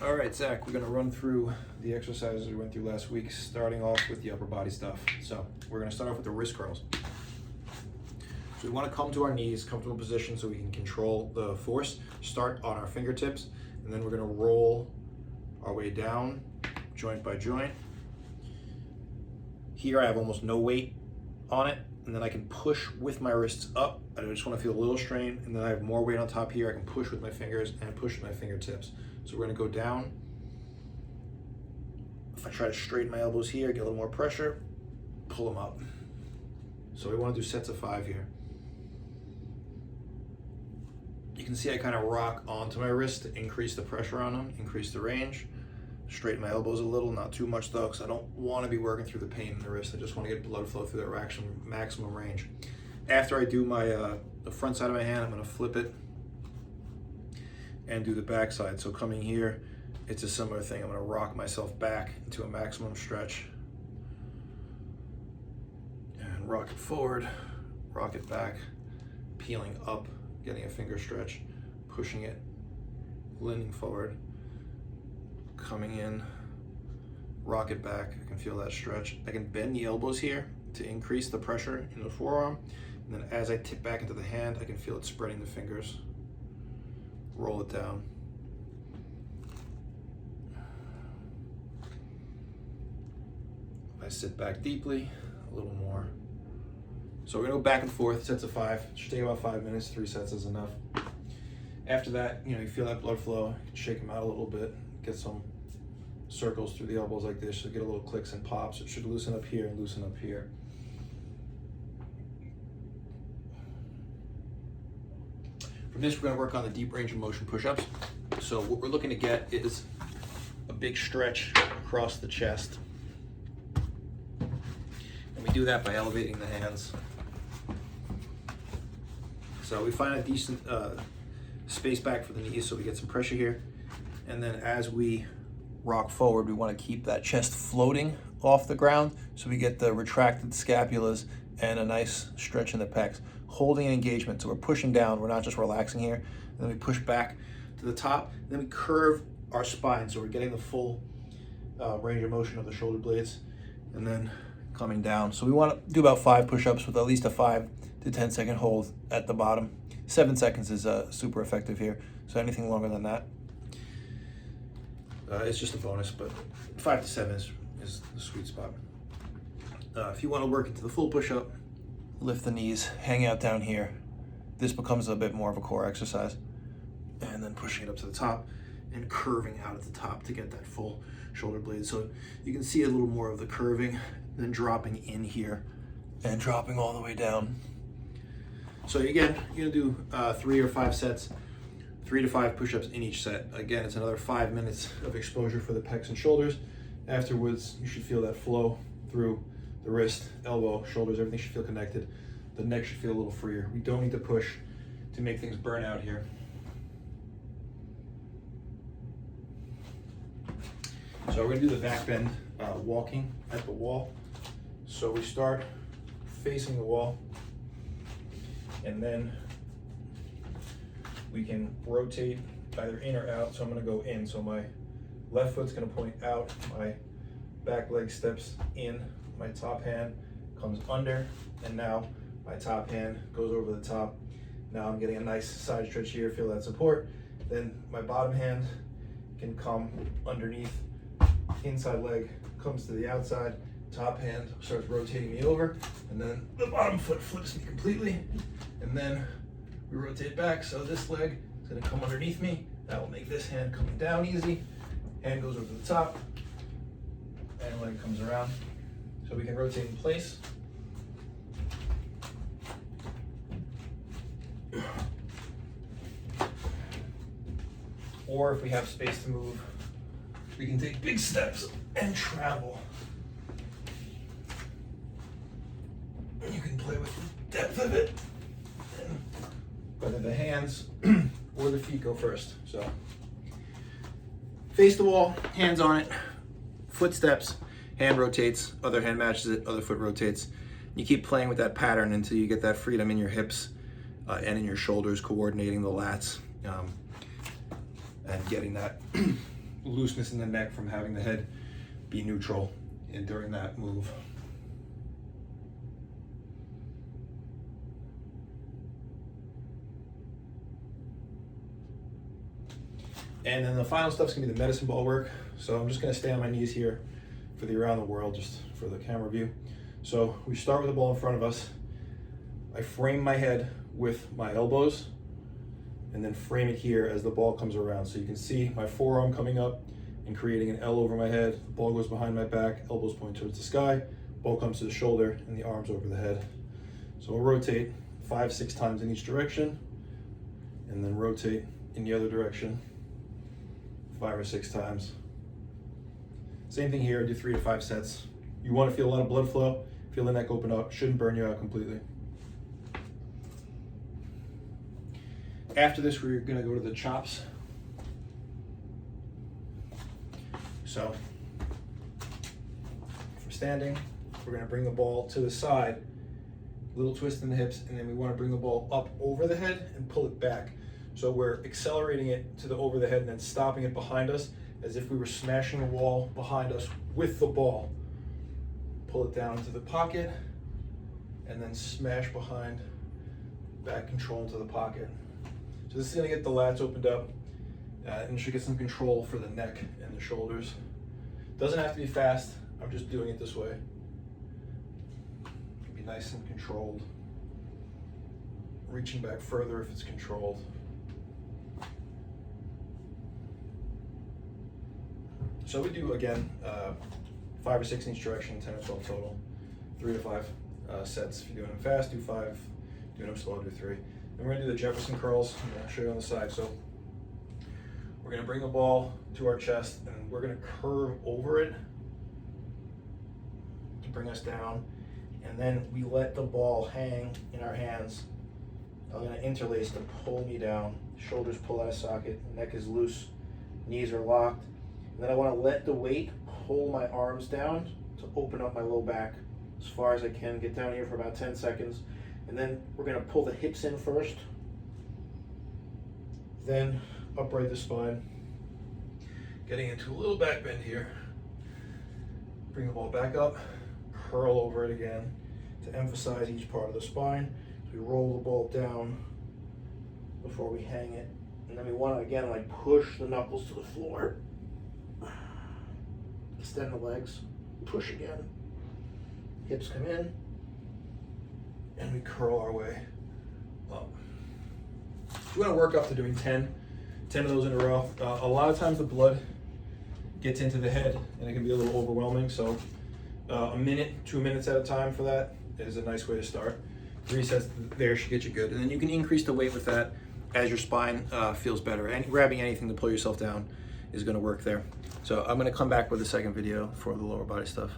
All right, Zach, we're gonna run through the exercises we went through last week, starting off with the upper body stuff. So we're gonna start off with the wrist curls. So we wanna come to our knees, comfortable position so we can control the force. Start on our fingertips, and then we're gonna roll our way down, joint by joint. Here I have almost no weight on it, and then I can push with my wrists up. I just wanna feel a little strain, and then I have more weight on top here. I can push with my fingers and push with my fingertips. So we're gonna go down. If I try to straighten my elbows here, get a little more pressure, pull them up. So we wanna do sets of 5 here. You can see I kind of rock onto my wrist to increase the pressure on them, increase the range. Straighten my elbows a little, not too much though, because I don't wanna be working through the pain in the wrist. I just wanna get blood flow through that maximum range. After I do my the front side of my hand, I'm gonna flip it and do the back side. So coming here, it's a similar thing. I'm gonna rock myself back into a maximum stretch and rock it forward, rock it back, peeling up, getting a finger stretch, pushing it, leaning forward, coming in, rock it back. I can feel that stretch. I can bend the elbows here to increase the pressure in the forearm. And then as I tip back into the hand, I can feel it spreading the fingers. Roll it down. I sit back deeply, a little more. So we're gonna go back and forth, sets of 5. It should take about 5 minutes, 3 sets is enough. After that, you feel that blood flow, you can shake them out a little bit, get some circles through the elbows like this, so get a little clicks and pops. It should loosen up here and loosen up here. From this, we're gonna work on the deep range of motion push-ups. So what we're looking to get is a big stretch across the chest. And we do that by elevating the hands. So we find a decent space back for the knees so we get some pressure here. And then as we rock forward, we wanna keep that chest floating off the ground so we get the retracted scapulas and a nice stretch in the pecs, holding an engagement. So we're pushing down, we're not just relaxing here. And then we push back to the top, and then we curve our spine. So we're getting the full range of motion of the shoulder blades, and then coming down. So we wanna do about 5 push-ups with at least a 5 to 10 second hold at the bottom. 7 seconds is super effective here. So anything longer than that, it's just a bonus, but 5 to 7 is the sweet spot. If you want to work into the full push-up, lift the knees, hang out down here. This becomes a bit more of a core exercise. And then pushing it up to the top and curving out at the top to get that full shoulder blade. So you can see a little more of the curving, then dropping in here and dropping all the way down. So again, you're gonna do 3 or 5 sets, 3 to 5 push-ups in each set. Again, it's another 5 minutes of exposure for the pecs and shoulders. Afterwards, you should feel that flow through the wrist, elbow, shoulders, everything should feel connected. The neck should feel a little freer. We don't need to push to make things burn out here. So we're gonna do the back bend walking at the wall. So we start facing the wall, and then we can rotate either in or out. So I'm gonna go in. So my left foot's gonna point out, my back leg steps in, my top hand comes under, and now my top hand goes over the top. Now I'm getting a nice side stretch here, feel that support. Then my bottom hand can come underneath, inside leg comes to the outside, top hand starts rotating me over, and then the bottom foot flips me completely, and then we rotate back. So this leg is gonna come underneath me. That will make this hand coming down easy. Hand goes over the top, and leg comes around. So we can rotate in place. Or if we have space to move, we can take big steps and travel. You can play with the depth of it, and whether the hands or the feet go first. So face the wall, hands on it, footsteps, hand rotates, other hand matches it, other foot rotates. You keep playing with that pattern until you get that freedom in your hips and in your shoulders, coordinating the lats and getting that looseness in the neck from having the head be neutral during that move. And then the final stuff's gonna be the medicine ball work. So I'm just gonna stay on my knees here for the around the world, just for the camera view. So we start with the ball in front of us. I frame my head with my elbows and then frame it here as the ball comes around. So you can see my forearm coming up and creating an L over my head. The ball goes behind my back, elbows point towards the sky, ball comes to the shoulder, and the arms over the head. So I'll rotate 5-6 times in each direction, and then rotate in the other direction 5 or 6 times. Same thing here, do 3 to 5 sets. You want to feel a lot of blood flow, feel the neck open up, shouldn't burn you out completely. After this, we're going to go to the chops. So, if we're standing, we're going to bring the ball to the side, little twist in the hips, and then we want to bring the ball up over the head and pull it back. So we're accelerating it to the over the head and then stopping it behind us as if we were smashing a wall behind us with the ball. Pull it down into the pocket and then smash behind, back control into the pocket. So this is going to get the lats opened up and should get some control for the neck and the shoulders. Doesn't have to be fast, I'm just doing it this way. It can be nice and controlled. Reaching back further if it's controlled. So we do, again, 5 or 6 in each direction, 10 or 12 total. 3 to 5 sets. If you're doing them fast, do 5. Doing them slow, do 3. And we're gonna do the Jefferson curls. I'm gonna show you on the side. So we're gonna bring the ball to our chest and we're gonna curve over it to bring us down. And then we let the ball hang in our hands. I'm gonna interlace to pull me down. Shoulders pull out of socket, neck is loose, knees are locked. And then I wanna let the weight pull my arms down to open up my low back as far as I can. Get down here for about 10 seconds. And then we're gonna pull the hips in first, then upright the spine. Getting into a little back bend here. Bring the ball back up, curl over it again to emphasize each part of the spine. So we roll the ball down before we hang it. And then we wanna, again, like push the knuckles to the floor. Extend the legs, push again. Hips come in, and we curl our way up. We want to work up to doing 10 of those in a row. A lot of times the blood gets into the head and it can be a little overwhelming, so a minute, 2 minutes at a time for that is a nice way to start. 3 sets there should get you good, and then you can increase the weight with that as your spine feels better. And grabbing anything to pull yourself down is going to work there. So I'm going to come back with a second video for the lower body stuff.